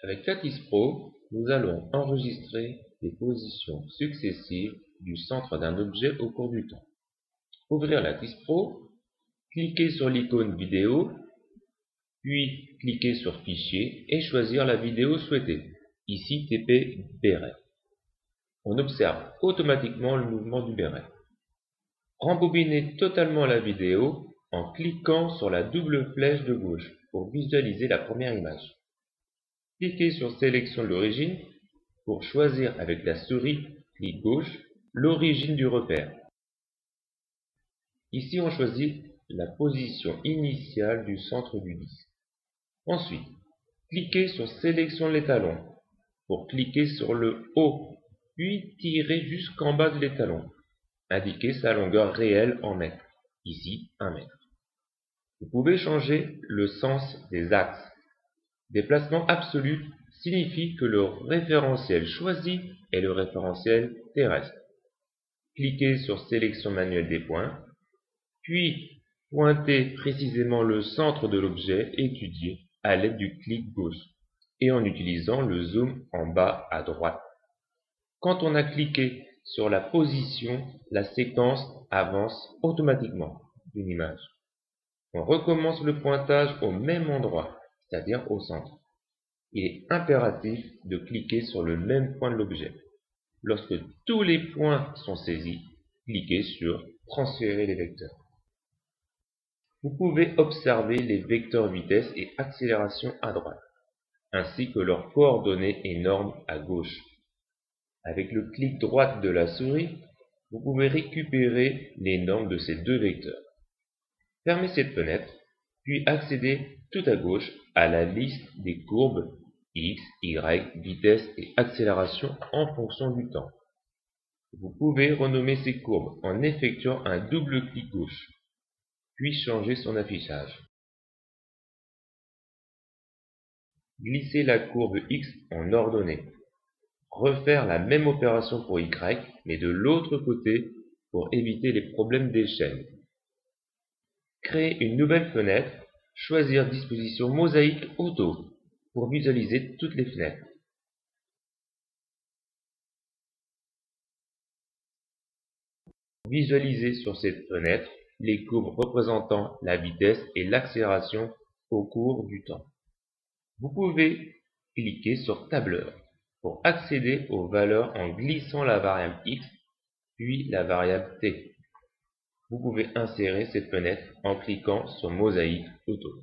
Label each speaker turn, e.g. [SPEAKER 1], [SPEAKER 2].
[SPEAKER 1] Avec Lattice Pro, nous allons enregistrer les positions successives du centre d'un objet au cours du temps. Ouvrir Lattice Pro, cliquez sur l'icône vidéo, puis cliquez sur Fichier et choisir la vidéo souhaitée, ici TP béret. On observe automatiquement le mouvement du béret. Rembobinez totalement la vidéo en cliquant sur la double flèche de gauche pour visualiser la première image. Cliquez sur Sélection de l'origine pour choisir avec la souris clic gauche l'origine du repère. Ici, on choisit la position initiale du centre du disque. Ensuite, cliquez sur Sélection de l'étalon pour cliquer sur le haut, puis tirez jusqu'en bas de l'étalon. Indiquez sa longueur réelle en mètres, ici 1 mètre. Vous pouvez changer le sens des axes. Déplacement absolu signifie que le référentiel choisi est le référentiel terrestre. Cliquez sur Sélection manuelle des points, puis pointez précisément le centre de l'objet étudié à l'aide du clic gauche et en utilisant le zoom en bas à droite. Quand on a cliqué sur la position, la séquence avance automatiquement d'une image. On recommence le pointage au même endroit, c'est-à-dire au centre. Il est impératif de cliquer sur le même point de l'objet. Lorsque tous les points sont saisis, cliquez sur Transférer les vecteurs. Vous pouvez observer les vecteurs vitesse et accélération à droite, ainsi que leurs coordonnées et normes à gauche. Avec le clic droit de la souris, vous pouvez récupérer les normes de ces deux vecteurs. Fermez cette fenêtre, puis accédez tout à gauche à la liste des courbes X, Y, vitesse et accélération en fonction du temps. Vous pouvez renommer ces courbes en effectuant un double clic gauche, puis changer son affichage. Glissez la courbe X en ordonnée. Refaire la même opération pour Y, mais de l'autre côté pour éviter les problèmes d'échelle. Créer une nouvelle fenêtre, choisir disposition mosaïque auto pour visualiser toutes les fenêtres. Visualisez sur cette fenêtre les courbes représentant la vitesse et l'accélération au cours du temps. Vous pouvez cliquer sur Tableur pour accéder aux valeurs en glissant la variable X, puis la variable T. Vous pouvez insérer cette fenêtre en cliquant sur Mosaïque Auto.